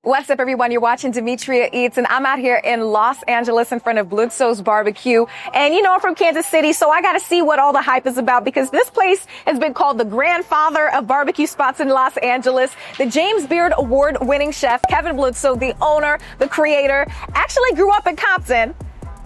What's up, everyone? You're watching Demetria Eats, and I'm out here in Los Angeles in front of Bludso's Barbecue. And you know, I'm from Kansas City, so I got to see what all the hype is about, because this place has been called the grandfather of barbecue spots in Los Angeles. The James Beard award-winning chef, Kevin Bludso, the owner, the creator, actually grew up in Compton.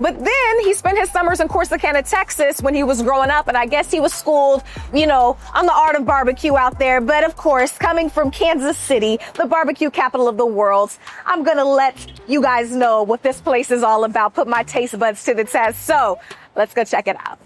But then he spent his summers in Corsicana, Texas when he was growing up. And I guess he was schooled, you know, on the art of barbecue out there. But of course, coming from Kansas City, the barbecue capital of the world, I'm going to let you guys know what this place is all about. Put my taste buds to the test. So let's go check it out.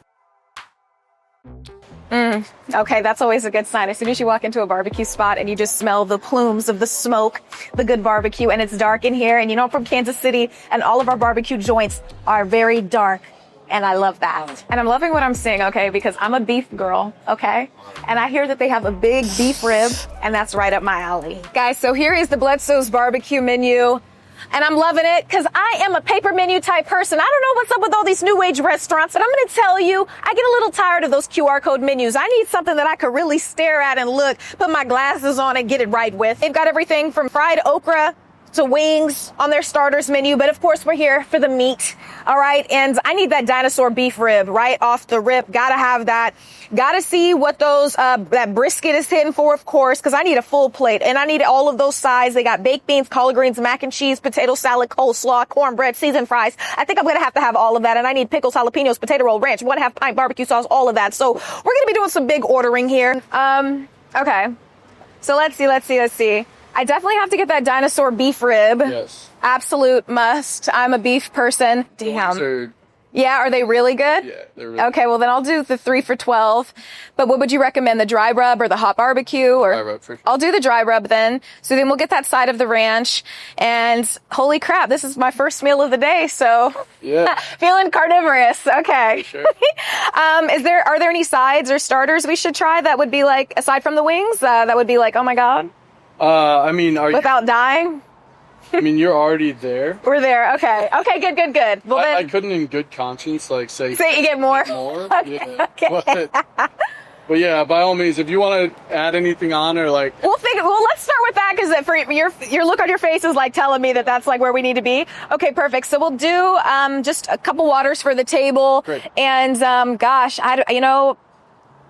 Okay, that's always a good sign. As soon as you walk into a barbecue spot and you just smell the plumes of the smoke, the good barbecue, and it's dark in here. And you know, I'm from Kansas City, and all of our barbecue joints are very dark. And I love that. And I'm loving what I'm seeing, okay, because I'm a beef girl, okay? And I hear that they have a big beef rib, and that's right up my alley. Guys, so here is the Bludso's barbecue menu. And I'm loving it because I am a paper menu type person. I don't know what's up with all these new age restaurants, and I'm going to tell you, I get a little tired of those QR code menus. I need something that I could really stare at and look, put my glasses on and get it right with. They've got everything from fried okra to wings on their starters menu, but of course we're here for the meat. All right. And I need that dinosaur beef rib right off the rip. Gotta have that. Gotta see what those, that brisket is hitting for, of course, because I need a full plate and I need all of those sides. They got baked beans, collard greens, mac and cheese, potato salad, coleslaw, cornbread, seasoned fries. I think I'm going to have all of that. And I need pickles, jalapenos, potato roll, ranch, 1/2 pint barbecue sauce, all of that. So we're going to be doing some big ordering here. Okay. So let's see. I definitely have to get that dinosaur beef rib. Yes. Absolute must. I'm a beef person. Damn. Yeah, are they really good? Yeah, they're really Okay, well then I'll do the 3 for $12. But what would you recommend, the dry rub or the hot barbecue? Or Dry rub for sure. I'll do the dry rub then. So then we'll get that side of the ranch. And holy crap, this is my first meal of the day, so Yeah. feeling carnivorous. Okay. For sure. Are there any sides or starters we should try that would be like, aside from the wings, that would be like, oh my God? I mean, Without dying? you're already there. We're there. Okay. Okay, good. Well, I then couldn't in good conscience, like, say you get more. Okay, yeah. But yeah, by all means, if you want to add anything on or like. Well, let's start with that, because for your look on your face is like telling me that that's like where we need to be. Okay, perfect. So we'll do just a couple waters for the table. Great. And gosh,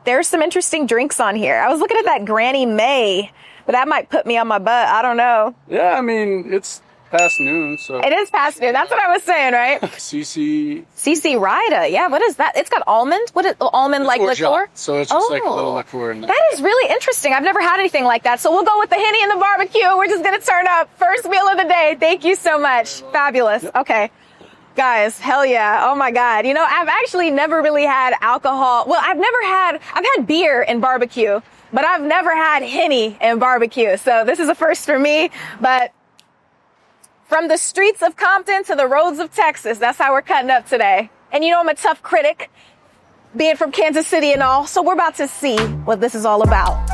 there's some interesting drinks on here. I was looking at that Granny May, but that might put me on my butt. I don't know. Yeah, I mean, it's past noon, so. It is past noon. That's what I was saying, right? CC Rida. Yeah, what is that? It's got almond. What is almond like liqueur? So it's just like a little liqueur in there. That is really interesting. I've never had anything like that. So we'll go with the Henny and the barbecue. We're just going to turn up. First meal of the day. Thank you so much. Fabulous. Okay. Guys, hell yeah. Oh my God. You know, I've actually never really had alcohol. Well, I've had beer in barbecue, but I've never had Henny in barbecue. So this is a first for me, but from the streets of Compton to the roads of Texas, that's how we're cutting up today. And you know, I'm a tough critic, being from Kansas City and all. So we're about to see what this is all about.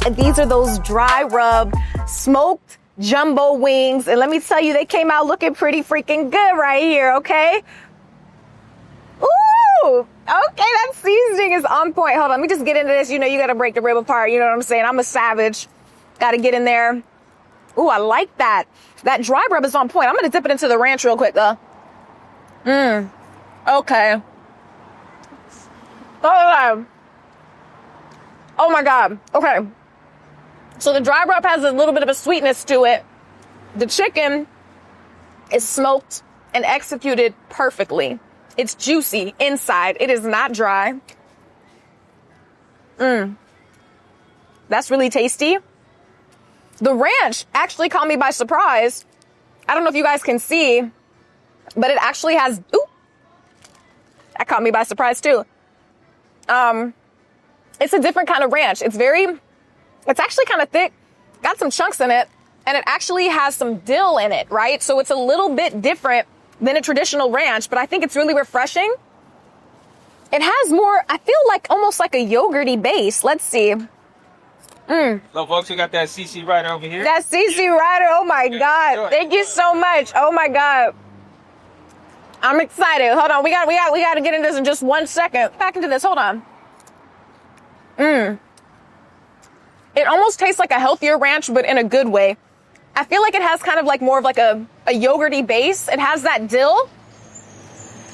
And these are those dry rub, smoked jumbo wings. And let me tell you, they came out looking pretty freaking good right here, okay? Ooh, okay, that seasoning is on point. Hold on, let me just get into this. You know, you got to break the rib apart. You know what I'm saying? I'm a savage. Got to get in there. Ooh, I like that. That dry rub is on point. I'm going to dip it into the ranch real quick, though. Okay. Oh my God. Okay. So the dry rub has a little bit of a sweetness to it. The chicken is smoked and executed perfectly. It's juicy inside. It is not dry. That's really tasty. The ranch actually caught me by surprise. I don't know if you guys can see, but it actually has, that caught me by surprise too. It's a different kind of ranch. It's actually kind of thick, got some chunks in it, and it actually has some dill in it, right? So it's a little bit different than a traditional ranch, but I think it's really refreshing. It has more, I feel like almost like a yogurty base. Let's see. So folks, we got that CC Rider over here. That CC Rider, oh my God. Thank you so much. Oh my God. I'm excited. Hold on, we got to get into this in just 1 second. Back into this, hold on. It almost tastes like a healthier ranch, but in a good way. I feel like it has kind of like more of like a yogurty base. It has that dill,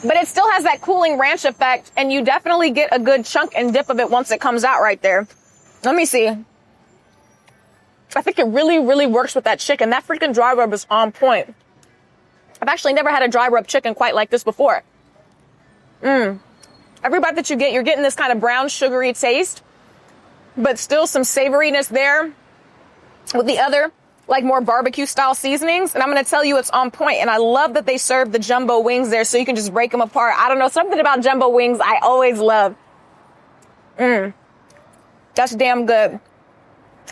but it still has that cooling ranch effect, and you definitely get a good chunk and dip of it once it comes out right there. Let me see. I think it really, really works with that chicken. That freaking dry rub is on point. I've actually never had a dry rub chicken quite like this before. Every bite that you get, you're getting this kind of brown sugary taste, but still some savoriness there with the other like more barbecue style seasonings. And I'm going to tell you, it's on point. And I love that they serve the jumbo wings there so you can just break them apart. I don't know, something about jumbo wings I always love. That's damn good.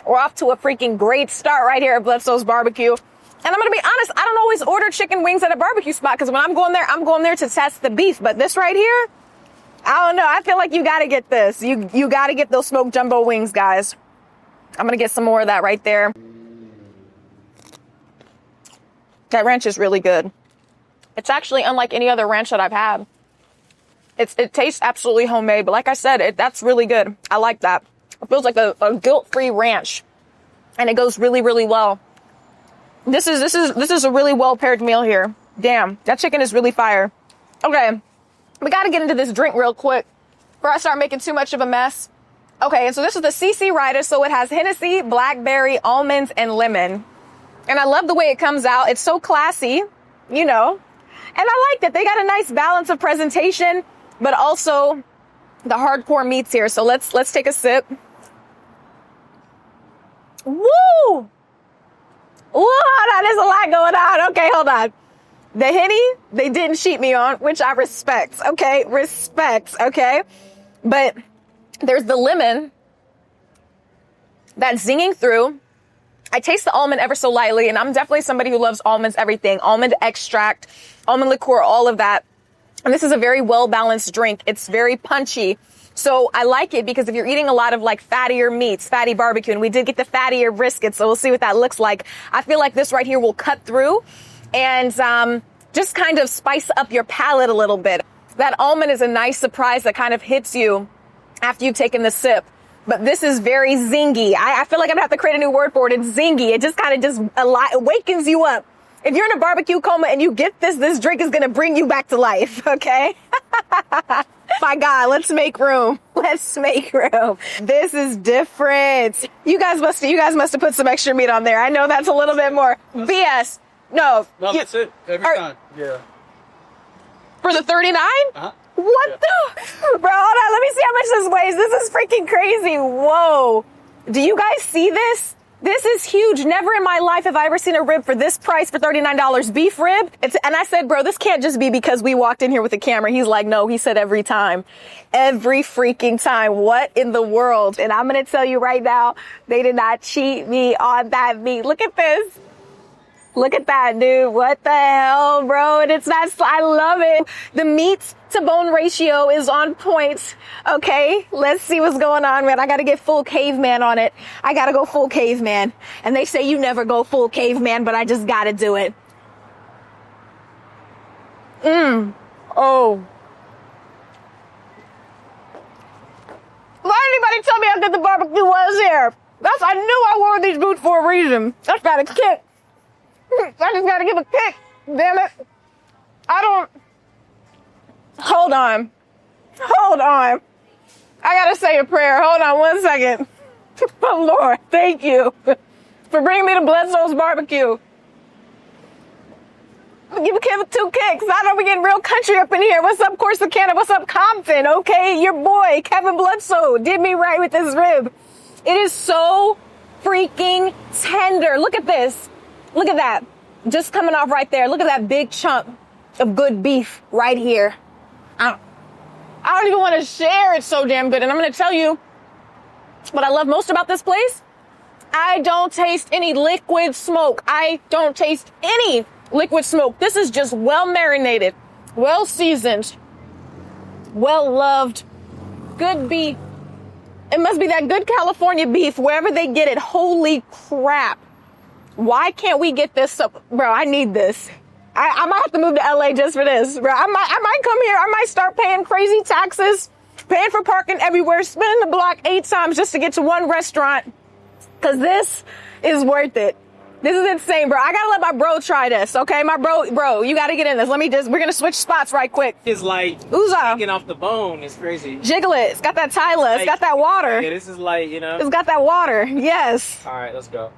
We're off to a freaking great start right here at Bludso's Barbecue. And I'm going to be honest, I don't always order chicken wings at a barbecue spot because when I'm going there to test the beef. But this right here, I don't know. I feel like you got to get this. You got to get those smoked jumbo wings, guys. I'm going to get some more of that right there. That ranch is really good. It's actually unlike any other ranch that I've had. It tastes absolutely homemade, but like I said, that's really good. I like that. It feels like a guilt-free ranch, and it goes really, really well. This is a really well-paired meal here. Damn, that chicken is really fire. Okay, we got to get into this drink real quick before I start making too much of a mess. Okay, and so this is the CC Rider. So it has Hennessy, blackberry, almonds, and lemon. And I love the way it comes out. It's so classy, you know. And I like that they got a nice balance of presentation, but also the hardcore meats here. So let's take a sip. Woo! Whoa, hold on, there's a lot going on. Okay, hold on. The Henny, they didn't cheat me on, which I respect. Okay, respect. Okay, but there's the lemon that's zinging through. I taste the almond ever so lightly, and I'm definitely somebody who loves almonds, everything. Almond extract, almond liqueur, all of that. And this is a very well-balanced drink. It's very punchy. So I like it because if you're eating a lot of like fattier meats, fatty barbecue, and we did get the fattier brisket, so we'll see what that looks like. I feel like this right here will cut through and just kind of spice up your palate a little bit. That almond is a nice surprise that kind of hits you after you've taken the sip. But this is very zingy. I feel like I'm gonna have to create a new word for it. It's zingy. It just kind of awakens you up. If you're in a barbecue coma and you get this drink is gonna bring you back to life, okay? My God, let's make room. Let's make room. This is different. You guys must have put some extra meat on there. I know that's a little bit more BS. No, that's it. Every time. Yeah. For the 39? Uh-huh. What the? Bro, hold on. Let me see how much this weighs. This is freaking crazy. Whoa. Do you guys see this? This is huge. Never in my life have I ever seen a rib for this price for $39. Beef rib. And I said, bro, this can't just be because we walked in here with a camera. He's like, no, he said every time. Every freaking time. What in the world? And I'm going to tell you right now, they did not cheat me on that meat. Look at this. Look at that, dude. What the hell, bro? And it's not, I love it. The meat to bone ratio is on point. Okay, let's see what's going on, man. I got to get full caveman on it. I got to go full caveman. And they say you never go full caveman, but I just got to do it. Oh. Why did anybody tell me how good the barbecue was here? I knew I wore these boots for a reason. That's got a kick. I just gotta give a kick. Damn it. Hold on. I gotta say a prayer. Hold on 1 second. Oh, Lord, thank you for bringing me to Bludso's Barbecue. Give Kevin 2 kicks. I know we're getting real country up in here. What's up, Corsicana? What's up, Compton? Okay, your boy, Kevin Bludso, did me right with this rib. It is so freaking tender. Look at this. Look at that. Just coming off right there. Look at that big chunk of good beef right here. I don't even want to share. It's so damn good. And I'm going to tell you what I love most about this place. I don't taste any liquid smoke. I don't taste any liquid smoke. This is just well marinated, well seasoned, well loved, good beef. It must be that good California beef wherever they get it. Holy crap. Why can't we get this? Bro, I need this. I might have to move to LA just for this, bro. I might come here. I might start paying crazy taxes, paying for parking everywhere, spinning the block 8 times just to get to one restaurant. Cause this is worth it. This is insane, bro. I gotta let my bro try this, okay? My bro, you gotta get in this. We're gonna switch spots right quick. It's like Ooza. taking off the bone. It's crazy. Jiggle it. It's got that Tyla. It's got that water. Yeah, this is like, you know. It's got that water. Yes. All right, let's go.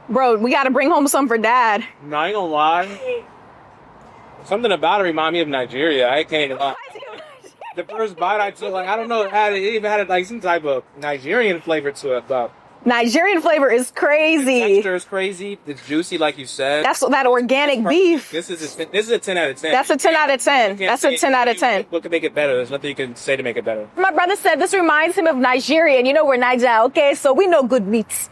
Bro, we gotta bring home some for dad. No, I ain't gonna lie. Something about it remind me of Nigeria. I can't lie. The first bite I took, like, I don't know, it even had like some type of Nigerian flavor to it, but Nigerian flavor is crazy. the texture is crazy. It's juicy, like you said. That's that organic beef. This is a 10 out of 10. That's a 10 out of 10. That's a 10 out of 10. What could make it better? There's nothing you can say to make it better. My brother said this reminds him of Nigeria, and you know we're Niger, okay? So we know good meats,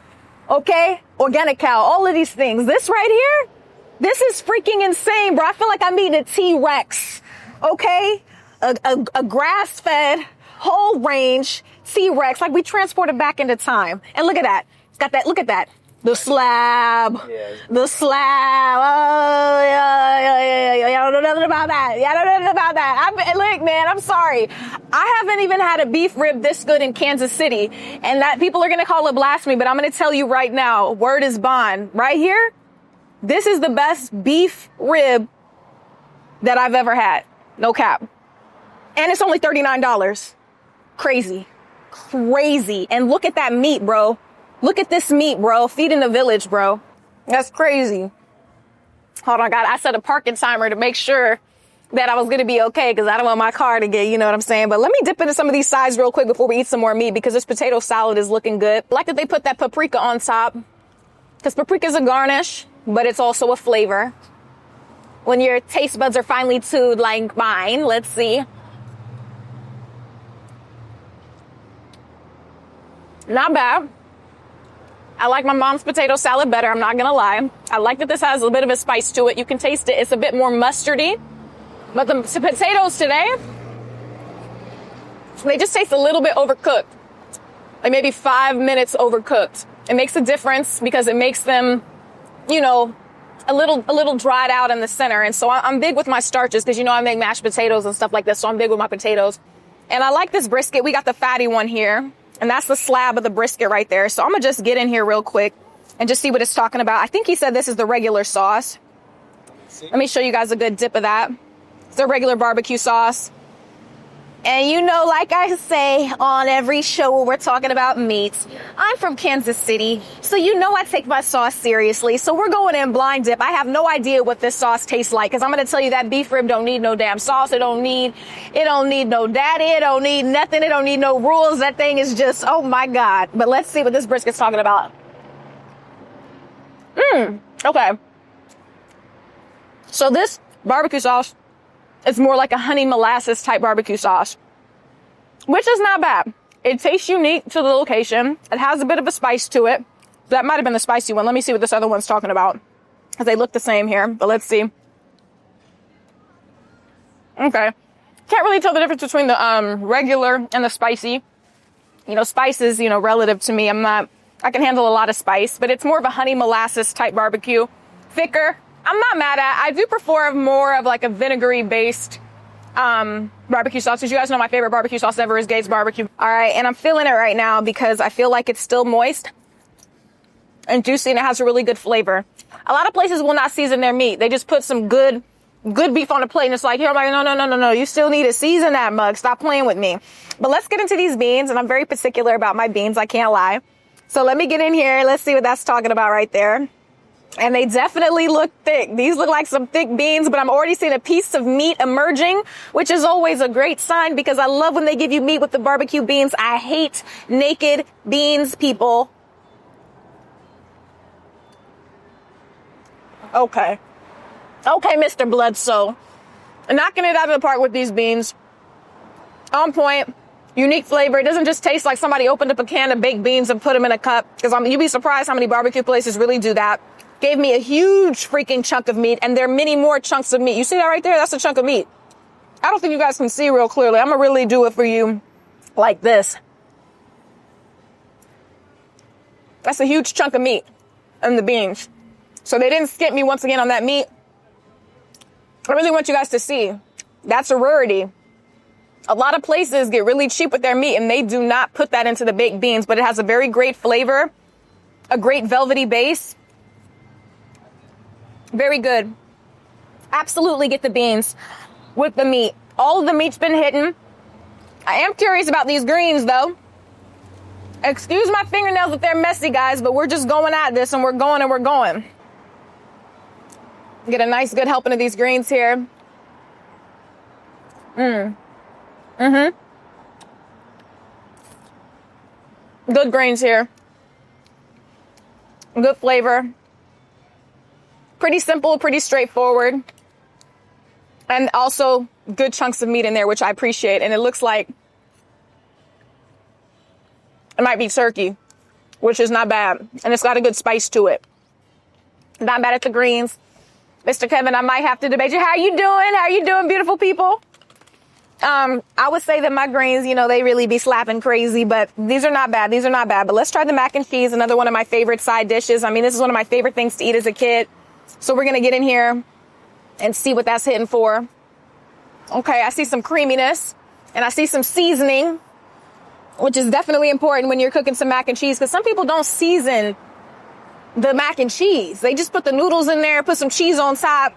okay? Organic cow, all of these things. This right here, this is freaking insane, bro. I feel like I'm eating a T-Rex, okay? A grass-fed, whole range T-Rex, like we transported back into time. And look at that. It's got that, look at that. The slab. Yeah. The slab. Oh, yeah. Y'all don't know nothing about that. Y'all don't know nothing about that. Look, man, I'm sorry. I haven't even had a beef rib this good in Kansas City. And that people are going to call it blasphemy, but I'm going to tell you right now, word is bond. Right here, this is the best beef rib that I've ever had. No cap. And it's only $39. Crazy. And look at that meat, bro. Look at this meat, bro. Feeding the village, bro. That's crazy. Hold on, God. I set a parking timer to make sure that I was going to be okay because I don't want my car to get, you know what I'm saying? But let me dip into some of these sides real quick before we eat some more meat because this potato salad is looking good. I like that they put that paprika on top because paprika is a garnish, but it's also a flavor. When your taste buds are finely tuned like mine, let's see. Not bad. I like my mom's potato salad better, I'm not gonna lie. I like that this has a bit of a spice to it. You can taste it. It's a bit more mustardy. But the potatoes today, they just taste a little bit overcooked. Like maybe 5 minutes overcooked. It makes a difference because it makes them, you know, a little dried out in the center. And so I'm big with my starches because, you know, I make mashed potatoes and stuff like this. So I'm big with my potatoes. And I like this brisket. We got the fatty one here. And that's the slab of the brisket right there. So I'm going to just get in here real quick and just see what it's talking about. I think he said this is the regular sauce. Let me show you guys a good dip of that. It's the regular barbecue sauce. And you know, like I say on every show where we're talking about meats, I'm from Kansas City, so you know I take my sauce seriously. So we're going in blind dip. I have no idea what this sauce tastes like because I'm going to tell you that beef rib don't need no damn sauce. It don't need no daddy. It don't need nothing. It don't need no rules. That thing is just, oh my God. But let's see what this brisket's talking about. Okay. So this barbecue sauce, it's more like a honey molasses type barbecue sauce, which is not bad. It tastes unique to the location. It has a bit of a spice to it. That might have been the spicy one. Let me see what this other one's talking about because they look the same here, but let's see. Okay. Can't really tell the difference between the regular and the spicy. You know, spice is, you know, relative to me. I can handle a lot of spice, but it's more of a honey molasses type barbecue. Thicker. I'm not mad at. I do prefer more of like a vinegary based barbecue sauce. As you guys know, my favorite barbecue sauce ever is Gates Barbecue. All right, and I'm feeling it right now because I feel like it's still moist and juicy and it has a really good flavor. A lot of places will not season their meat. They just put some good beef on the plate and it's like, here, I'm like, no. You still need to season that, mug. Stop playing with me. But let's get into these beans, and I'm very particular about my beans. I can't lie. So let me get in here. Let's see what that's talking about right there. And they definitely look thick. These look like some thick beans, but I'm already seeing a piece of meat emerging, which is always a great sign because I love when they give you meat with the barbecue beans. I hate naked beans, people. Okay, Mr. Bludso. Knocking it out of the park with these beans. On point. Unique flavor. It doesn't just taste like somebody opened up a can of baked beans and put them in a cup. Because you'd be surprised how many barbecue places really do that. Gave me a huge freaking chunk of meat, and there are many more chunks of meat. You see that right there? That's a chunk of meat. I don't think you guys can see real clearly. I'm going to really do it for you like this. That's a huge chunk of meat and the beans. So they didn't skip me once again on that meat. I really want you guys to see. That's a rarity. A lot of places get really cheap with their meat, and they do not put that into the baked beans, but it has a very great flavor. a great velvety base. Very good. Absolutely get the beans with the meat. All of the meat's been hitting. I am curious about these greens though. Excuse my fingernails if they're messy, guys, but we're just going at this and we're going and we're going. Get a nice good helping of these greens here. Good greens here. Good flavor. Pretty simple, pretty straightforward. And also good chunks of meat in there, which I appreciate. And it looks like it might be turkey, which is not bad. And it's got a good spice to it. Not bad at the greens. Mr. Kevin, I might have to debate you. How you doing? How you doing, beautiful people? I would say that my greens, you know, they really be slapping crazy, but these are not bad. These are not bad. But let's try the mac and cheese, another one of my favorite side dishes. I mean, this is one of my favorite things to eat as a kid. So we're going to get in here and see what that's hitting for. Okay, I see some creaminess and I see some seasoning, which is definitely important when you're cooking some mac and cheese, because some people don't season the mac and cheese. They just put the noodles in there, put some cheese on top.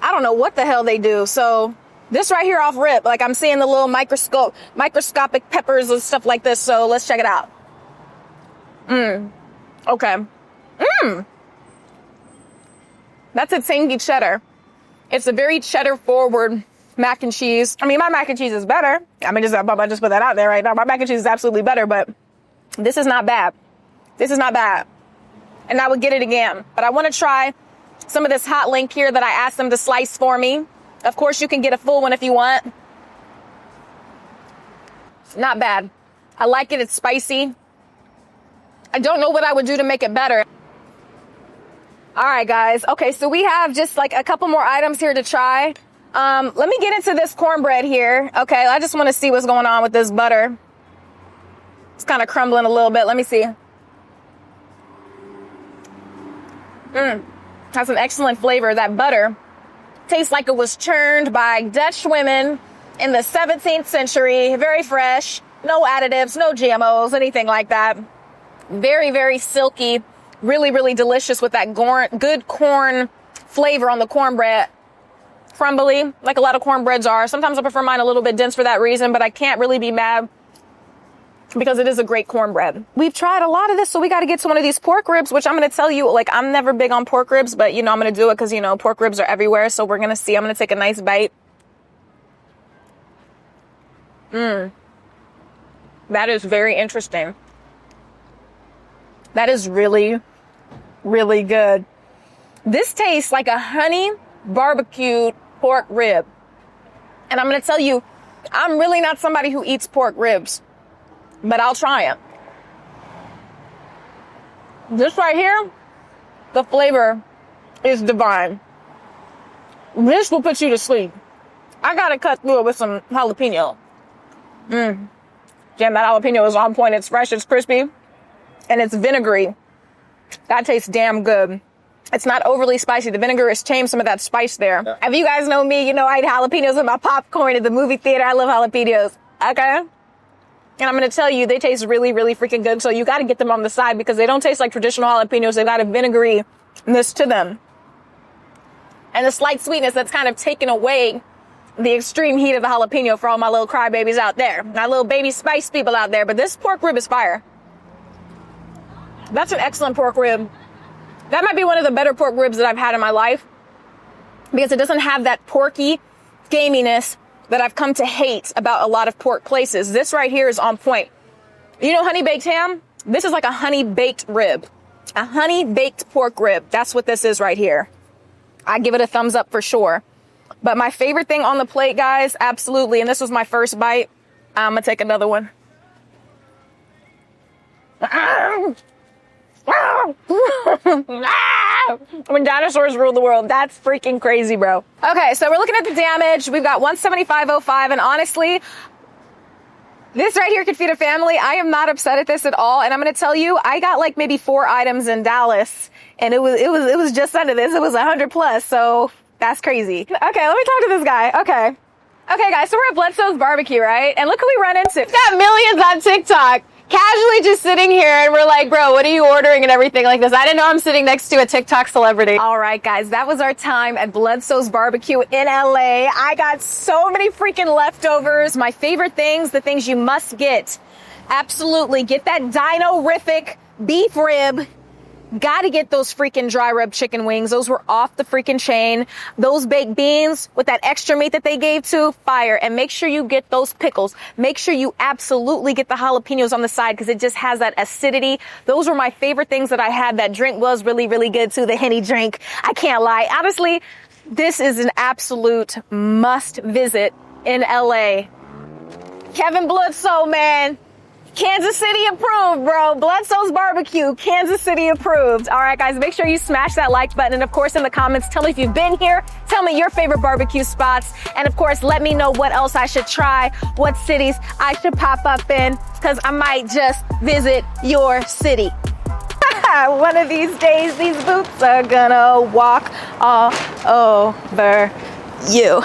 I don't know what the hell they do. So this right here off rip, like I'm seeing the little microscopic peppers and stuff like this. So let's check it out. Okay. That's a tangy cheddar. It's a very cheddar forward mac and cheese. I mean, my mac and cheese is better. I mean, I just put that out there right now. My mac and cheese is absolutely better, but this is not bad. This is not bad. And I would get it again. But I want to try some of this hot link here that I asked them to slice for me. Of course, you can get a full one if you want. Not bad. I like it. It's spicy. I don't know what I would do to make it better. All right, guys. Okay, so we have just like a couple more items here to try. Let me get into this cornbread here. Okay, I just want to see what's going on with this butter. It's kind of crumbling a little bit. Let me see. Has an excellent flavor. That butter tastes like it was churned by Dutch women in the 17th century. Very fresh. No additives, no GMOs, anything like that. Very, very silky. Really, really delicious with that good corn flavor on the cornbread. Crumbly, like a lot of cornbreads are. Sometimes I prefer mine a little bit dense for that reason, but I can't really be mad because it is a great cornbread. We've tried a lot of this, so we got to get to one of these pork ribs, which I'm going to tell you, like, I'm never big on pork ribs, but, you know, I'm going to do it because, you know, pork ribs are everywhere, so we're going to see. I'm going to take a nice bite. That is very interesting. That is really, really good. This tastes like a honey barbecued pork rib. And I'm going to tell you, I'm really not somebody who eats pork ribs, but I'll try it. This right here, the flavor is divine. This will put you to sleep. I got to cut through it with some jalapeno. Damn, that jalapeno is on point. It's fresh, it's crispy, and it's vinegary. That tastes damn good. It's not overly spicy. The vinegar has changed some of that spice there. Yeah. If you guys know me, you know I eat jalapenos with my popcorn at the movie theater. I love jalapenos. Okay? And I'm going to tell you, they taste really, really freaking good. So you got to get them on the side because they don't taste like traditional jalapenos. They've got a vinegaryness to them. And the slight sweetness that's kind of taken away the extreme heat of the jalapeno for all my little crybabies out there. My little baby spice people out there. But this pork rib is fire. That's an excellent pork rib. That might be one of the better pork ribs that I've had in my life because it doesn't have that porky gaminess that I've come to hate about a lot of pork places. This right here is on point. You know honey baked ham? This is like a honey baked rib. A honey baked pork rib. That's what this is right here. I give it a thumbs up for sure. But my favorite thing on the plate, guys, absolutely, and this was my first bite. I'm going to take another one. When dinosaurs ruled the world. That's freaking crazy, bro. Okay, so we're looking at the damage. We've got 175.05, and honestly, this right here could feed a family. I am not upset at this at all, and I'm going to tell you, I got like maybe 4 items in Dallas, and it was just under this. It was 100 plus, so that's crazy. Okay, let me talk to this guy. Okay, guys, so we're at Bludso's Barbecue, right? And look who we run into. We've got millions on TikTok. casually just sitting here and we're like, bro, what are you ordering and everything like this? I didn't know I'm sitting next to a TikTok celebrity. All right, guys, that was our time at Bludso's Barbecue in LA. I got so many freaking leftovers. My favorite things, the things you must get. Absolutely. Get that dino-rific beef rib. Gotta get those freaking dry rub chicken wings. Those were off the freaking chain. Those baked beans with that extra meat that they gave to, fire. And make sure you get those pickles. Make sure you absolutely get the jalapenos on the side because it just has that acidity. Those were my favorite things that I had. That drink was really, really good too. The Henny Drink. I can't lie. Honestly, this is an absolute must visit in LA. Kevin Bludso, man. Kansas City approved, bro. Bludso's Barbecue, Kansas City approved. All right, guys, make sure you smash that like button. And of course, in the comments, tell me if you've been here. Tell me your favorite barbecue spots. And of course, let me know what else I should try, what cities I should pop up in, because I might just visit your city. One of these days, these boots are gonna walk all over you.